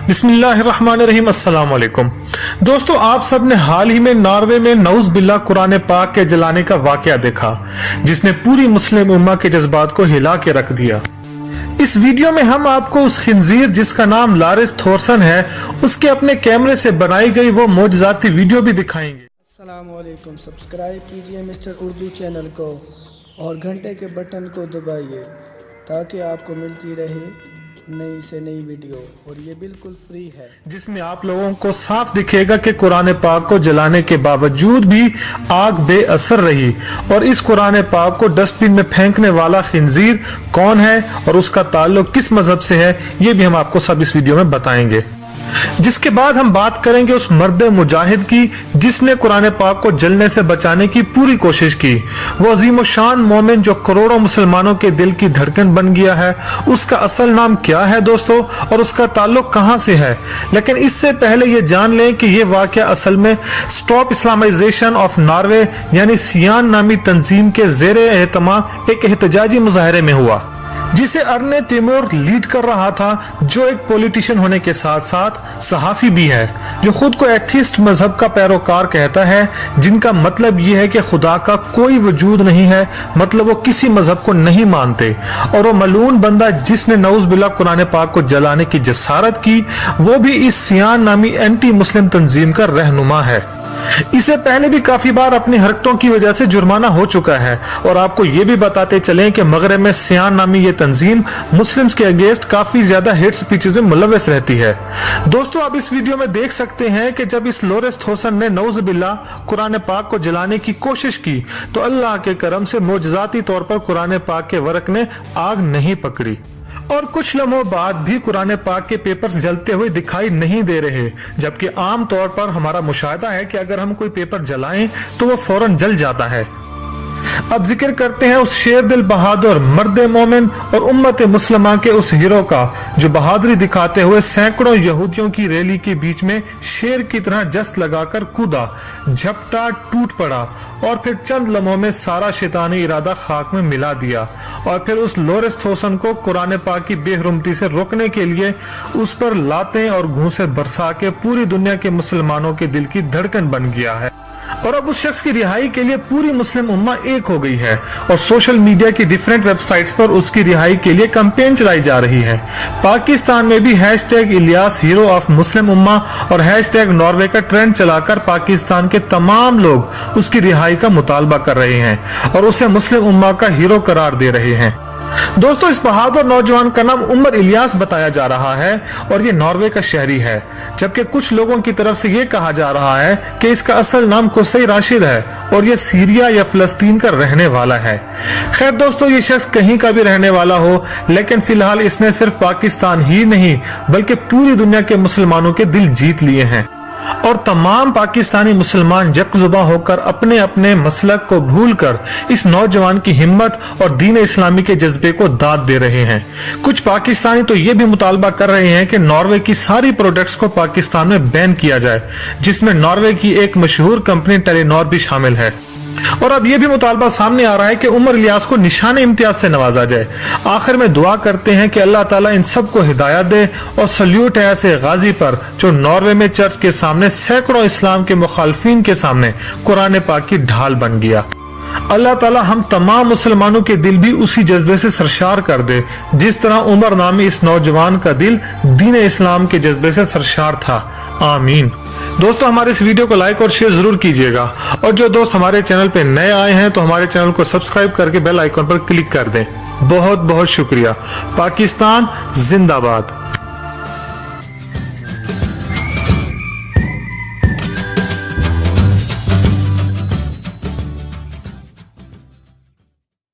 बिस्मिल्लाहिर्रहमानिर्रहीम। अस्सलाम वालेकुम दोस्तों, आप सब ने हाल ही में नॉर्वे में नऊज़ बिल्लाह कुरान पाक के जलाने का वाकया देखा, जिसने पूरी मुस्लिम उम्मा के जज्बात को हिला के रख दिया। इस वीडियो में हम आपको उस खिंजीर जिसका नाम लारिस थोरसन है, उसके अपने कैमरे से बनाई गई वो मोजज़ाती वीडियो भी दिखाएंगे। अस्सलाम वालेकुम। सब्सक्राइब कीजिए मिस्टर उर्दू चैनल को और घंटे के बटन को दबाइए ताकि आपको मिलती रहे नई से नई वीडियो, और ये बिल्कुल फ्री है, जिसमें आप लोगों को साफ दिखेगा कि कुरान पाक को जलाने के बावजूद भी आग बेअसर रही। और इस कुरान पाक को डस्टबिन में फेंकने वाला खिंजीर कौन है और उसका ताल्लुक किस मजहब से है, ये भी हम आपको सब इस वीडियो में बताएंगे। जिसके बाद हम बात करेंगे उस मर्द मुजाहिद की जिसने कुरान पाक को जलने से बचाने की पूरी कोशिश की। वो अजीम शान मोमिन जो करोड़ों मुसलमानों के दिल की धड़कन बन गया है, उसका असल नाम क्या है दोस्तों, और उसका ताल्लुक कहां से है। लेकिन इससे पहले ये जान लें कि ये वाकया असल में स्टॉप इस्लामाइजेशन ऑफ नॉर्वे यानी सियान नामी तंजीम के ज़ेरे एहतमाम एक एहतजाजी मुजाहरे में हुआ, जिसे अर्ने तिमोर लीड कर रहा था, जो एक पॉलिटिशियन होने के साथ साथ सहाफी भी है, जो खुद को एथिस्ट मजहब का पैरोकार कहता है, जिनका मतलब यह है कि खुदा का कोई वजूद नहीं है, मतलब वो किसी मजहब को नहीं मानते। और वो मलून बंदा जिसने नऊज़ बिल्लाह कुरान पाक को जलाने की जसारत की, वो भी इस सियान नामी एंटी मुस्लिम तंजीम का रहनुमा है। इसे पहले भी काफी बार अपनी हरकतों की वजह से जुर्माना हो चुका है। और आपको ये भी बताते चलें कि मगरब में सियान नामी ये तंजीम मुस्लिम्स के अगेंस्ट काफी ज्यादा हेट स्पीचेस में मुलव्वस रहती है। दोस्तों, आप इस वीडियो में देख सकते हैं कि जब इस लारिस थोरसन ने नऊज़ बिल्लाह कुरान पाक को जलाने की कोशिश की तो अल्लाह के करम से मोजज़ाती तौर पर कुरान पाक के वर्क ने आग नहीं पकड़ी, और कुछ लम्हों बाद भी कुरान पाक के पेपर्स जलते हुए दिखाई नहीं दे रहे, जबकि आम तौर पर हमारा मुशाहिदा है कि अगर हम कोई पेपर जलाएं तो वो फौरन जल जाता है। अब जिक्र करते हैं उस शेर दिल बहादुर मर्द मोमिन और उम्मत मुस्लिमा के उस हीरो का, जो बहादुरी दिखाते हुए सैकड़ों यहूदियों की रैली के बीच में शेर की तरह जस्त लगाकर कूदा, झपटा, टूट पड़ा और फिर चंद लम्हों में सारा शैतानी इरादा खाक में मिला दिया। और फिर उस लारिस थोरसन को कुरान पाक की बेहरुमती से रोकने के लिए उस पर लातें और घूंसे बरसा के पूरी दुनिया के मुसलमानों के दिल की धड़कन बन गया है। और अब उस शख्स की रिहाई के लिए पूरी मुस्लिम उम्मा एक हो गई है और सोशल मीडिया की डिफरेंट वेबसाइट्स पर उसकी रिहाई के लिए कैंपेन चलाई जा रही है। पाकिस्तान में भी hashtag Ilyas hero of Muslim उम्मा और हैशटैग नॉर्वे का ट्रेंड चलाकर पाकिस्तान के तमाम लोग उसकी रिहाई का मुतालबा कर रहे हैं और उसे मुस्लिम उम्मा का हीरो करार दे रहे हैं। दोस्तों, इस बहादुर नौजवान का नाम उमर इलियास बताया जा रहा है और ये नॉर्वे का शहरी है, जबकि कुछ लोगों की तरफ से ये कहा जा रहा है कि इसका असल नाम कुसई राशिद है और ये सीरिया या फिलिस्तीन का रहने वाला है। खैर दोस्तों, ये शख्स कहीं का भी रहने वाला हो, लेकिन फिलहाल इसने सिर्फ पाकिस्तान ही नहीं बल्कि पूरी दुनिया के मुसलमानों के दिल जीत लिए हैं और तमाम पाकिस्तानी मुसलमान यकजुबा होकर अपने अपने मसलक को भूलकर इस नौजवान की हिम्मत और दीन इस्लामी के जज्बे को दाद दे रहे हैं। कुछ पाकिस्तानी तो ये भी मुतालबा कर रहे हैं कि नॉर्वे की सारी प्रोडक्ट्स को पाकिस्तान में बैन किया जाए, जिसमें नॉर्वे की एक मशहूर कंपनी टेलीनॉर भी शामिल है। और अब यह भी मुतालबा सामने आ रहा है कि उमर इलियास को निशान इम्तियाज से नवाजा जाए। आखिर में दुआ करते हैं कि अल्लाह ताला इन सब को हिदायत दे और सल्यूट है ऐसे गाजी पर जो नॉर्वे में चर्च के सामने सैकड़ों इस्लाम के मुखालफीन के सामने कुरान पाक की ढाल बन गया। अल्लाह ताला हम तमाम मुसलमानों के दिल भी उसी जज्बे से सरशार कर दे जिस तरह उमर नामी इस नौजवान का दिल दीन इस्लाम के जज्बे से सरशार था। आमीन। दोस्तों, हमारे इस वीडियो को लाइक और शेयर जरूर कीजिएगा, और जो दोस्त हमारे चैनल पे नए आए हैं तो हमारे चैनल को सब्सक्राइब करके बेल आइकन पर क्लिक कर दें। बहुत बहुत शुक्रिया। पाकिस्तान जिंदाबाद।